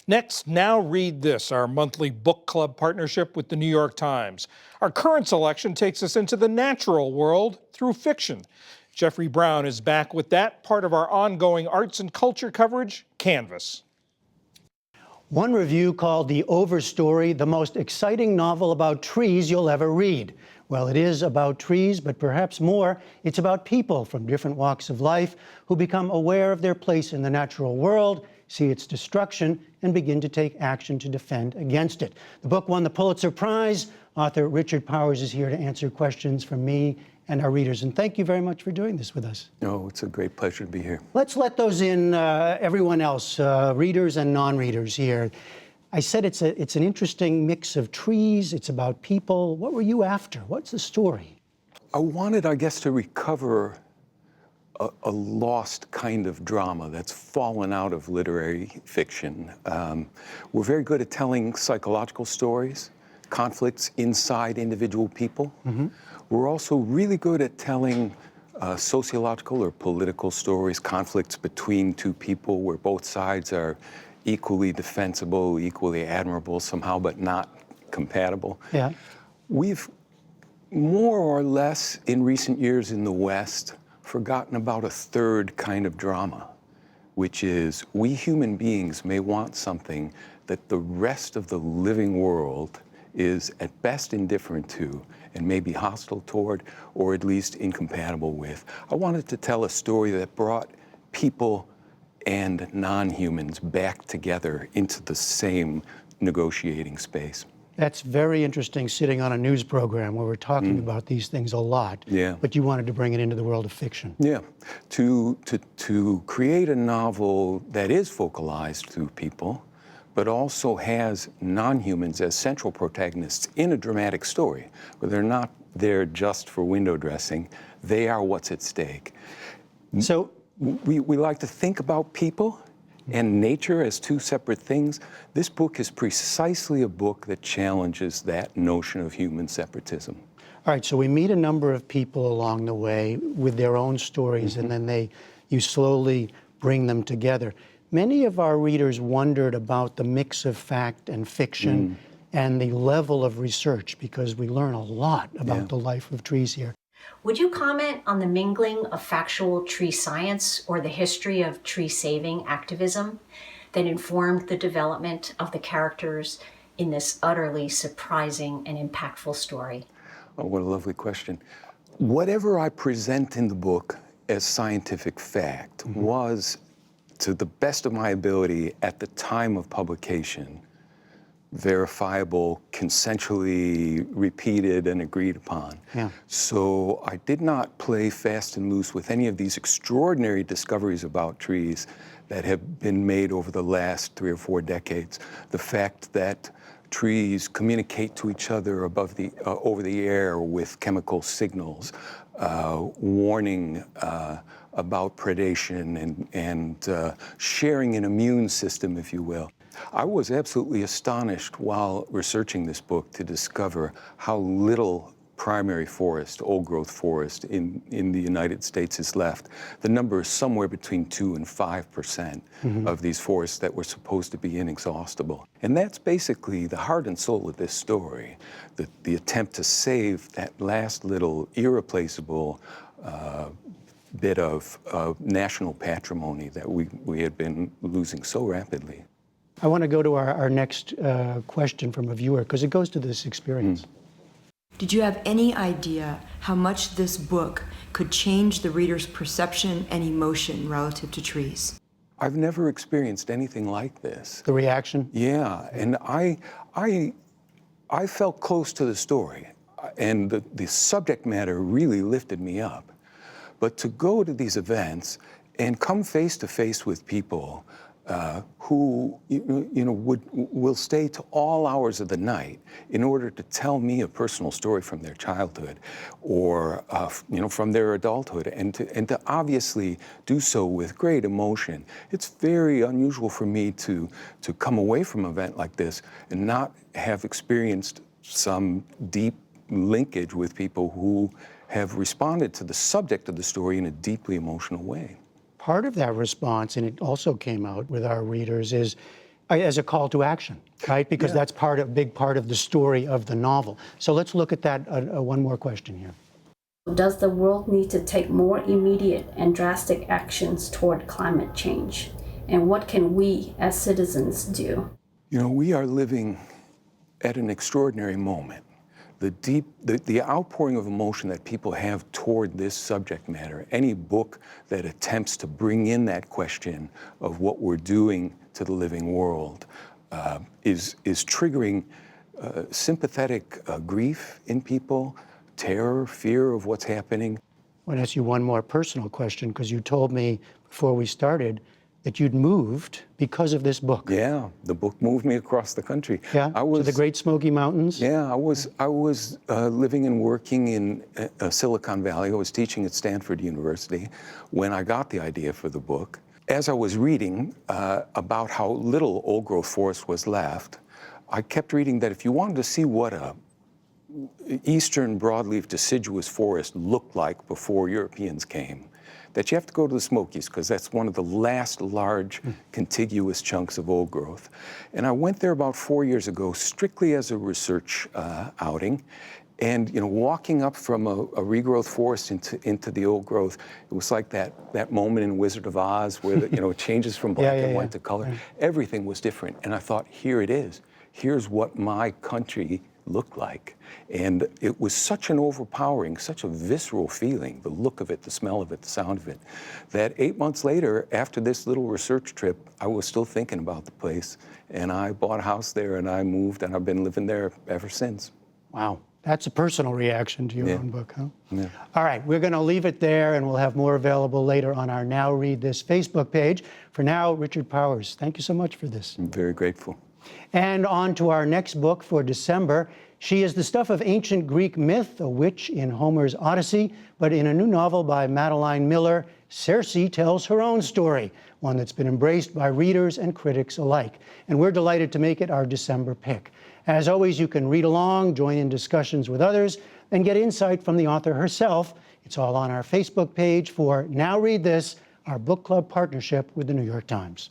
Next, Now Read This, our monthly book club partnership with the New York Times. Our current selection takes us into the natural world through fiction. Jeffrey Brown is back with that part of our ongoing arts and culture coverage, Canvas. One review called The Overstory the most exciting novel about trees you'll ever read. Well, it is about trees, but perhaps more, it's about people from different walks of life who become aware of their place in the natural world, see its destruction, and begin to take action to defend against it. The book won the Pulitzer Prize. Author Richard Powers is here to answer questions from me and our readers. And thank you very much for doing this with us. Oh, it's a great pleasure to be here. Let's let those in, everyone else, readers and non-readers here. I said it's an interesting mix of trees. It's about people. What were you after? What's the story? I wanted, I guess, to recover a lost kind of drama that's fallen out of literary fiction. We're very good at telling psychological stories, conflicts inside individual people. Mm-hmm. We're also really good at telling sociological or political stories, conflicts between two people where both sides are equally defensible, equally admirable somehow, but not compatible. Yeah. We've more or less in recent years in the West forgotten about a third kind of drama, which is we human beings may want something that the rest of the living world is at best indifferent to and maybe hostile toward, or at least incompatible with. I wanted to tell a story that brought people and non-humans back together into the same negotiating space. That's very interesting, sitting on a news program where we're talking about these things a lot. Yeah. But you wanted to bring it into the world of fiction. Yeah. To create a novel that is focalized through people, but also has non-humans as central protagonists in a dramatic story, where they're not there just for window dressing. They are what's at stake. So we like to think about people and nature as two separate things. This book is precisely a book that challenges that notion of human separatism. all right, so we meet a number of people along the way with their own stories, and then you slowly bring them together. Many of our readers wondered about the mix of fact and fiction and the level of research, because we learn a lot about the life of trees here. Would you comment on the mingling of factual tree science or the history of tree saving activism that informed the development of the characters in this utterly surprising and impactful story? Oh, what a lovely question. Whatever I present in the book as scientific fact was, to the best of my ability at the time of publication, verifiable, consensually repeated and agreed upon. Yeah. So I did not play fast and loose with any of these extraordinary discoveries about trees that have been made over the last 3 or 4 decades. The fact that trees communicate to each other over the air with chemical signals, warning about predation and sharing an immune system, if you will. I was absolutely astonished while researching this book to discover how little primary forest, old-growth forest in the United States is left. The number is somewhere between 2% and 5% of these forests that were supposed to be inexhaustible. And that's basically the heart and soul of this story, the attempt to save that last little irreplaceable bit of national patrimony that we had been losing so rapidly. I want to go to our next question from a viewer, because it goes to this experience. Did you have any idea how much this book could change the reader's perception and emotion relative to trees? I've never experienced anything like this. The reaction? Yeah, and I felt close to the story, and the subject matter really lifted me up. But to go to these events and come face to face with people who will stay to all hours of the night in order to tell me a personal story from their childhood or from their adulthood, and to obviously do so with great emotion. It's very unusual for me to come away from an event like this and not have experienced some deep linkage with people who have responded to the subject of the story in a deeply emotional way. Part of that response, and it also came out with our readers, is As a call to action, right? Because that's a big part of the story of the novel. So let's look at that, one more question here. Does the world need to take more immediate and drastic actions toward climate change? And what can we as citizens do? You know, we are living at an extraordinary moment. The outpouring of emotion that people have toward this subject matter, any book that attempts to bring in that question of what we're doing to the living world is triggering sympathetic grief in people, terror, fear of what's happening. I want to ask you one more personal question, because you told me before we started that you'd moved because of this book. Yeah, the book moved me across the country. Yeah, to the Great Smoky Mountains? Yeah, I was living and working in Silicon Valley. I was teaching at Stanford University when I got the idea for the book. As I was reading about how little old-growth forest was left, I kept reading that if you wanted to see what a eastern broadleaf deciduous forest looked like before Europeans came, that you have to go to the Smokies, because that's one of the last large contiguous chunks of old growth. And I went there about 4 years ago, strictly as a research outing. And walking up from a regrowth forest into the old growth, it was like that moment in Wizard of Oz where it changes from black and white to color. Everything was different. And I thought, here it is. Here's what my country looked like. And it was such an overpowering, such a visceral feeling, the look of it, the smell of it, the sound of it, that 8 months later, after this little research trip, I was still thinking about the place. And I bought a house there and I moved, and I've been living there ever since. Wow. That's a personal reaction to your own book, huh? Yeah. All right, we're going to leave it there, and we'll have more available later on our Now Read This Facebook page. For now, Richard Powers, thank you so much for this. I'm very grateful. And on to our next book for December. She is the stuff of ancient Greek myth, a witch in Homer's Odyssey, but in a new novel by Madeline Miller, Circe tells her own story, one that's been embraced by readers and critics alike. And we're delighted to make it our December pick. As always, you can read along, join in discussions with others, and get insight from the author herself. It's all on our Facebook page for Now Read This, our book club partnership with the New York Times.